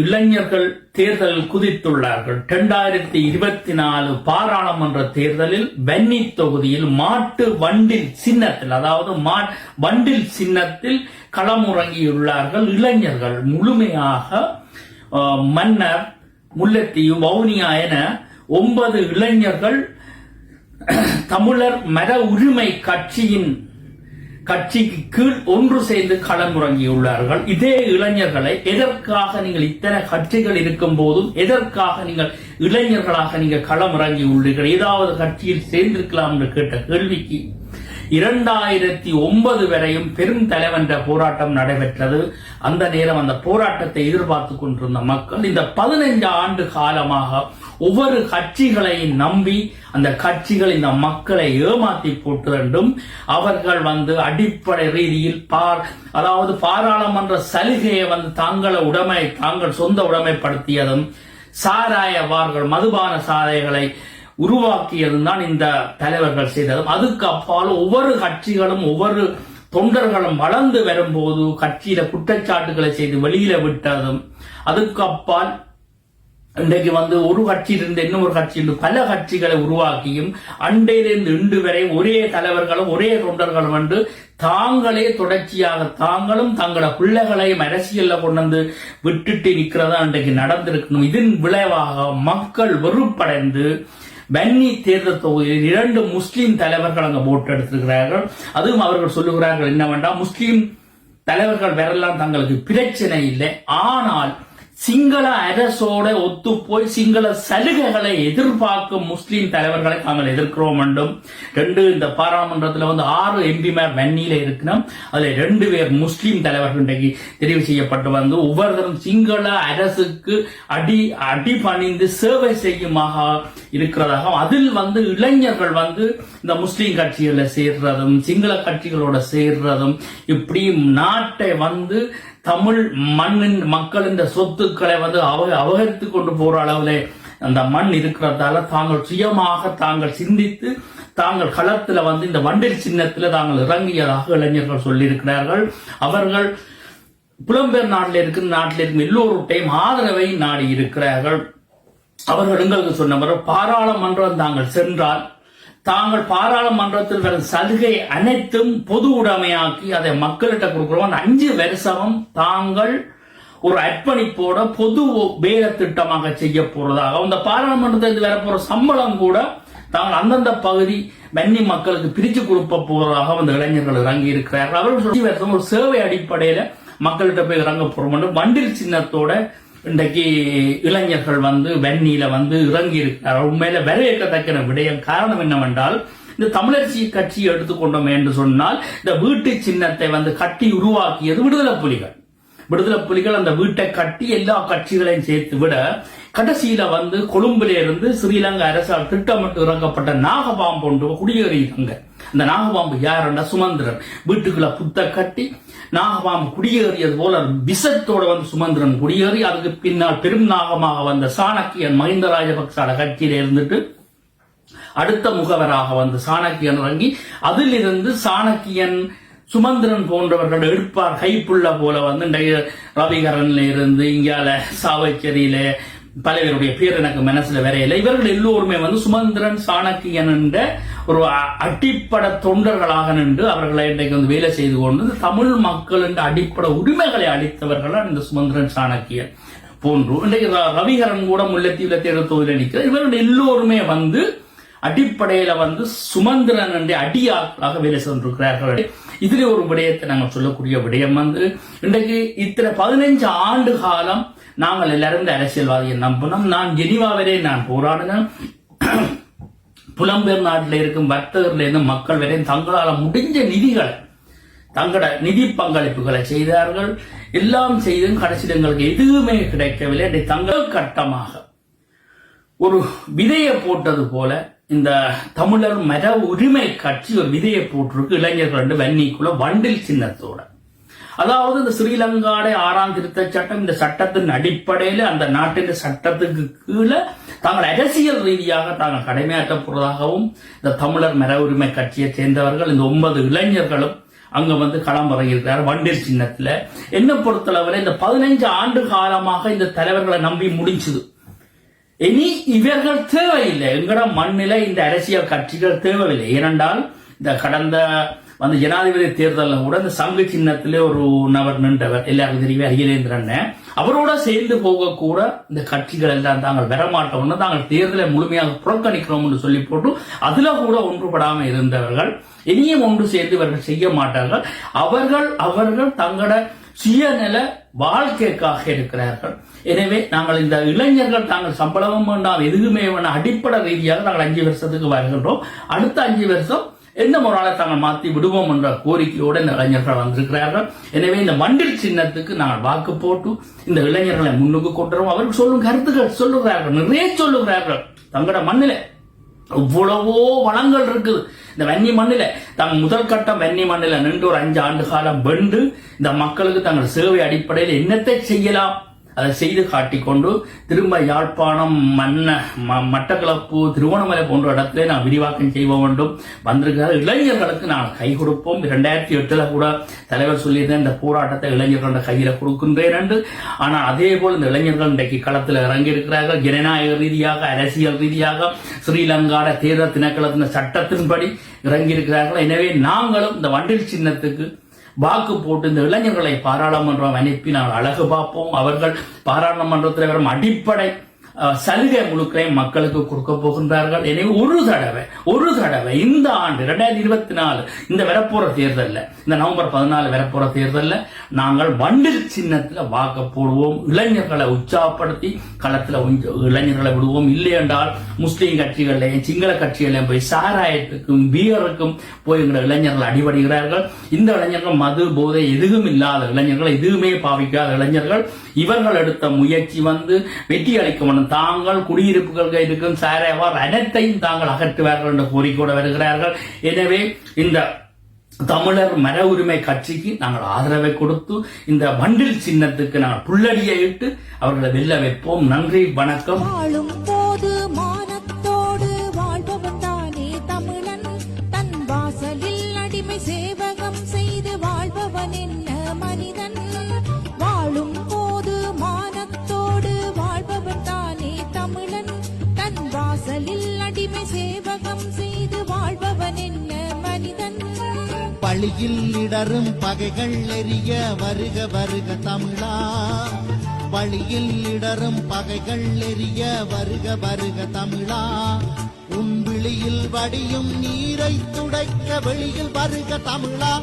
இளைஞர்கள் தேர்தலில் குதித்துள்ளார்கள். 2024 பாராளுமன்ற தேர்தலில் வன்னி தொகுதியில் மாட்டு வண்டில் சின்னத்தில், அதாவது வண்டில் சின்னத்தில் களமுறங்கியுள்ளார்கள் இளைஞர்கள். முழுமையாக மன்னர், முல்லைத்தீவு, வவுனியா என 9 இளைஞர்கள் தமிழர் மர உரிமை கட்சிக்கு கீழ் ஒன்று சேர்ந்து களமுறங்கியுள்ளார்கள். இதே இளைஞர்களை எதற்காக நீங்கள் இத்தனை கட்சிகள் இருக்கும் போதும் எதற்காக நீங்கள் இளைஞர்களாக நீங்கள் களமிறங்கி உள்ளீர்கள், ஏதாவது கட்சியில் சேர்ந்திருக்கலாம் என்று கேட்ட கேள்விக்கு 2009 வரையும் பெரும் தலைவன்ற போராட்டம் நடைபெற்றது. அந்த நேரம் அந்த போராட்டத்தை எதிர்பார்த்துக் கொண்டிருந்த மக்கள் இந்த 15 ஆண்டு காலமாக ஒவ்வொரு கட்சிகளையும் நம்பி அந்த கட்சிகள் இந்த மக்களை ஏமாத்தி போட்டு வேண்டும். அவர்கள் அடிப்படை ரீதியில் அதாவது பாராளுமன்ற சலுகையை தாங்கள் சொந்த உடைமைப்படுத்தியதும், சாராயவார்கள் மதுபான சாலைகளை உருவாக்கியதும் தான் இந்த தலைவர்கள் செய்ததும். அதுக்கு அப்பால் ஒவ்வொரு கட்சிகளும் ஒவ்வொரு தொண்டர்களும் வளர்ந்து வரும்போது கட்சியில குற்றச்சாட்டுகளை செய்து வெளியில விட்டதும், அதுக்கு அப்பால் இன்றைக்கு ஒரு கட்சியிலிருந்து இன்னொரு கட்சியிலிருந்து பல கட்சிகளை உருவாக்கியும் அண்டையிலிருந்து இன்று வரை ஒரே தலைவர்களும் ஒரே தொண்டர்களும் தாங்களே தொடர்ச்சியாக தாங்களும் தங்கள பிள்ளைகளையும் அரசியல்ல கொண்டு விட்டுட்டு நிற்கிறதா இன்றைக்கு நடந்திருக்கணும். இதன் விளைவாக மக்கள் வெறுப்படைந்து வன்னி தேர்தல் தொகுதியில் 2 முஸ்லீம் தலைவர்கள் அங்க போட்டு எடுத்திருக்கிறார்கள். அதுவும் அவர்கள் சொல்லுகிறார்கள் என்னவென்றால், முஸ்லீம் தலைவர்கள் வரலாம், தங்களுக்கு பிரச்சனை இல்லை, ஆனால் சிங்கள அரசோட ஒத்து போய் சிங்கள சலுகைகளை எதிர்பார்க்கும் முஸ்லீம் தலைவர்களை தாங்கள் எதிர்க்கிறோம் என்றும், 2 இந்த பாராளுமன்றத்தில் 6 எம்பிமார் வன்னியில இருக்கணும், அதுல 2 பேர் முஸ்லீம் தலைவர்கள் இன்றைக்கு தெரிவு செய்யப்பட்டு ஒவ்வொருத்தரும் சிங்கள அரசுக்கு அடி பணிந்து சேவை செய்யுமாக இருக்கிறதாக, அதில் இளைஞர்கள் இந்த முஸ்லீம் கட்சிகளை சேர்றதும் சிங்கள கட்சிகளோட சேர்றதும், இப்படி நாட்டை தமிழ் மண்ணின் மக்களின் சொத்துக்களை அபகரித்துக் கொண்டு போற அளவுல அந்த மண் இருக்கிறதால தாங்கள் சுயமாக தாங்கள் சிந்தித்து தாங்கள் களத்துல இந்த வண்டில் சின்னத்துல தாங்கள் இறங்கியதாக இளைஞர்கள் சொல்லியிருக்கிறார்கள். அவர்கள் புலம்பெயர் நாட்டில் இருக்கும் எல்லோருடையும் ஆதரவை நாடி இருக்கிறார்கள். அவர்கள் எங்களுக்கு சொன்ன பாராளுமன்றம் தாங்கள் சென்றால் தாங்கள் பாராளுமன்றத்தில் வரும் சலுகை அனைத்தும் பொது உடைமையாக்கி அதை மக்கள்கிட்ட கொடுக்கிறோம். 5 வருஷமும் தாங்கள் ஒரு அர்ப்பணிப்போட பொது வேலை திட்டமாக செய்ய போறதாக, அந்த பாராளுமன்றத்தில் வரப்போற சம்பளம் கூட தாங்கள் அந்தந்த பகுதி வன்னி மக்களுக்கு பிரிச்சு கொடுக்க போறதாக அந்த இளைஞர்கள் இறங்கி இருக்கிறார்கள். அவர்கள் ஒரு சேவை அடிப்படையில மக்கள்கிட்ட போய் இறங்க போறோம். வண்டில் சின்னத்தோட இன்றைக்கு இளைஞர்கள் வன்னியில இறங்கி இருக்கிறார். உண்மையில வரவேற்கத்தக்க விடயம். காரணம் என்னவென்றால், இந்த தமிழரசி கட்சியை எடுத்துக்கொண்டோம் என்று சொன்னால், இந்த வீட்டு சின்னத்தை கட்டி உருவாக்கியது விடுதலை புலிகள். அந்த வீட்டை கட்டி எல்லா கட்சிகளையும் சேர்த்து விட கடைசியில கொழும்புல இருந்து ஸ்ரீலங்கா அரசால் திட்டமிட்டு இறக்கப்பட்ட நாகபாம்பு ஒன்று குடியேறியிருக்காங்க. அந்த நாகபாம்பு யாருன்னா சுமந்திரன். வீட்டுக்குள்ள புத்த கட்டி நாகபாம்பு குடியேறியது போல விஷத்தோட சுமந்திரன் குடியேறி, அதுக்கு பின்னால் பெரும் நாகமாக சாணக்கியன் மஹிந்த ராஜபக்சால கட்சியில இருந்துட்டு அடுத்த முகவராக சாணக்கியன் இறங்கி, அதிலிருந்து சாணக்கியன் சுமந்திரன் போன்றவர்கள் எடுப்பார் கைப்புள்ள போல ரவிகரன்ல இருந்து இங்கால சாவைச்சேரியில பல பேருடைய பேர் எனக்கு மனசுல வரையில. இவர்கள் எல்லோருமே சுமந்திரன் சாணக்கியன் என்ற ஒரு அடிப்படை தொண்டர்களாக நின்று அவர்களை இன்றைக்கு வேலை செய்து கொண்டு தமிழ் மக்களின் அடிப்படை உரிமைகளை அளித்தவர்கள் இந்த சுமந்திரன் சாணக்கியன் போன்று. இன்றைக்கு ரவிகரன் கூட முல்லைத்தீவுல தேர்தல் தொகுதியில் நிற்கிறார். இவர்கள் எல்லோருமே அடிப்படையில சுமந்திரன் என்ற அடியாளாக வேலை சென்றிருக்கிறார்கள். இதுல ஒரு விடயத்தை நாங்கள் சொல்லக்கூடிய விடயம் இன்றைக்கு இத்தனை 15 ஆண்டு காலம் நாங்கள் எல்லாரும் அரசியல்வாதியை நம்பினோம். நான் ஜெனீவாவிலே நான் போராடினேன். புலம்பெயர் நாட்டில் இருக்கும் வர்த்தகர்ல இருந்து மக்கள் வரை தங்களால் முடிஞ்ச தங்களோட நிதி பங்களிப்புகளை செய்தார்கள். எல்லாம் செய்தும் கடைசியில் எங்களுக்கு எதுவுமே கிடைக்கவில்லை. தங்கள் கட்டமாக ஒரு விதையை போட்டது போல இந்த தமிழர் மர உரிமை கட்சி ஒரு விதையை போட்டிருக்கு இளைஞர்கள் வன்னிக்குள்ள வண்டில் சின்னத்தோட. அதாவது இந்த ஸ்ரீலங்காட 6ஆம் திருத்த சட்டம், இந்த சட்டத்தின் அடிப்படையில் அந்த நாட்டின் சட்டத்துக்கு கீழே தாங்கள் அரசியல் ரீதியாக தாங்கள் கடமையாற்ற போறதாகவும் இந்த தமிழர் மர உரிமை கட்சியை சேர்ந்தவர்கள் இந்த 9 இளைஞர்களும் அங்க களமிறங்கியிருக்கிறார் வண்டில் சின்னத்துல. என்ன பொறுத்தளவில் இந்த 15 ஆண்டு காலமாக இந்த தலைவர்களை நம்பி முடிஞ்சது. இனி இவர்கள் தேவையில்லை. எங்கட மண்ணில இந்த அரசியல் கட்சிகள் தேவையில்லை. ஏனென்றால் இந்த கடந்த ஜனாதிபதி தேர்தலில் கூட இந்த சங்கு சின்னத்திலே ஒரு நபர் நின்றவர், எல்லாருக்கும் தெரியும், அகிலேந்திரன். அவரோட சேர்ந்து போக கூட இந்த கட்சிகள் எல்லாம் தாங்கள் வரமாட்டோம், தாங்கள் தேர்தலை முழுமையாக புறக்கணிக்கிறோம் என்று சொல்லி போட்டு அதுல கூட ஒன்றுபடாமல் இருந்தவர்கள் இனியும் ஒன்று சேர்ந்து இவர்கள் செய்ய மாட்டார்கள். அவர்கள் தங்களோட சுயநல வாழ்க்கைக்காக இருக்கிறார்கள். எனவே நாங்கள் இந்த இளைஞர்கள் தாங்கள் சம்பளமும் வேண்டாம் எதுவுமே வேண்டாம், அடிப்படை ரீதியாக நாங்கள் 5 வருஷத்துக்கு வருகின்றோம். அடுத்த 5 வருஷம் எந்த முறையால தாங்கள் மாற்றி விடுவோம் என்ற கோரிக்கையோடு இந்த இளைஞர்கள் வந்திருக்கிறார்கள். எனவே இந்த வண்டில் சின்னத்துக்கு நாங்கள் வாக்கு போட்டு இந்த இளைஞர்களை முன்னுக்கு கொண்டுறோம். அவர்கள் சொல்லும் கருத்துக்கள் சொல்லுகிறார்கள், நிறைய சொல்லுகிறார்கள். தங்களோட மண்ணில இவ்வளவோ வளங்கள் இருக்குது. இந்த வன்னி மண்ணில தாங்க முதல் கட்டம் வன்னி மண்ணில நின்று ஒரு 5 ஆண்டு காலம் வென்று இந்த மக்களுக்கு தங்கள் சேவை அடிப்படையில் என்னத்தை செய்யலாம் அதை செய்து காட்டிக்கொண்டு திரும்ப யாழ்ப்பாணம், மட்டக்களப்பு, திருவோணமலை போன்ற இடத்துல நான் விரிவாக்கம் செய்ய வேண்டும் வந்திருக்கிற இளைஞர்களுக்கு நான் கை கொடுப்போம். 2008 கூட தலைவர் சொல்லியிருந்தேன் இந்த போராட்டத்தை இளைஞர்களோட கையில கொடுக்கின்றேன் என்று. ஆனால் அதே போல் இந்த இளைஞர்கள் இன்றைக்கு களத்தில் இறங்கி இருக்கிறார்கள். ஜனநாயக ரீதியாக, அரசியல் ரீதியாக, ஸ்ரீலங்காட தேர்தல் திணைக்களத்தின் சட்டத்தின்படி இறங்கி இருக்கிறார்கள். எனவே நாங்களும் இந்த வண்டில் சின்னத்துக்கு வாக்கு போட்டு இந்த இளைஞர்களை பாராளுமன்றம் அனுப்பி நாங்கள் அழகு பார்ப்போம். அவர்கள் பாராளுமன்றத்தில் வரும் அடிப்படை சலுகை முழுக்கையும் மக்களுக்கு கொடுக்க போகின்றார்கள். எனவே ஒரு தடவை இந்த ஆண்டு 2024 இந்த வரப்போற தேர்தலில், இந்த நவம்பர் 14 வரப்போற தேர்தலில் நாங்கள் வண்டில் சின்னத்தில் வாக்கு போடுவோம். இளைஞர்களை உற்சாகப்படுத்தி களத்தில் இளைஞர்களை விடுவோம். இல்லை என்றால் முஸ்லீம் கட்சிகளையும் சிங்கள கட்சிகளையும் போய் சாராயத்துக்கும் பீயருக்கும் போய் இளைஞர்கள் அடிபடுகிறார்கள். இந்த இளைஞர்கள் மது போதை எதுவும் இல்லாத இளைஞர்கள், எதுவுமே பாவிக்காத இளைஞர்கள். இவர்கள் எடுத்த முயற்சி வெற்றி அளிக்க தாங்கள் குடியிருப்புகள் இருக்கும் சாராயவார் அனைத்தையும் தாங்கள் அகற்றுவார்கள் என்ற கோரிக்கையோடு வருகிறார்கள். எனவே இந்த தமிழர் மர உரிமை கட்சிக்கு நாங்கள் ஆதரவை கொடுத்து இந்த வண்டில் சின்னத்துக்கு நாங்கள் புல்லடியை இட்டு அவர்களை வெல்ல வைப்போம். நன்றி, வணக்கம். வாழும் போது மானத்தோடு வாழ்பவன் தானே தமிழன், தன் வாசலில் அடிமை சேவகம் செய்து வாழ்பவன் என்ன மனிதன். வாழும் போது மானத்தோடு வாழ்பவன் தானே தமிழன், தன் வாசலில் அடிமை சேவகம் செய்து வாழ்பவன் என்ன மனிதன். வழியில் இடரும் பகைகள் எரிய வருக வருக தமிழா, வழியில் இடரும் பகைகள் எரிய வருக வருக தமிழா. உன் விழியில் வடியும் நீரை துடைக்க வெளியில் வருக தமிழா.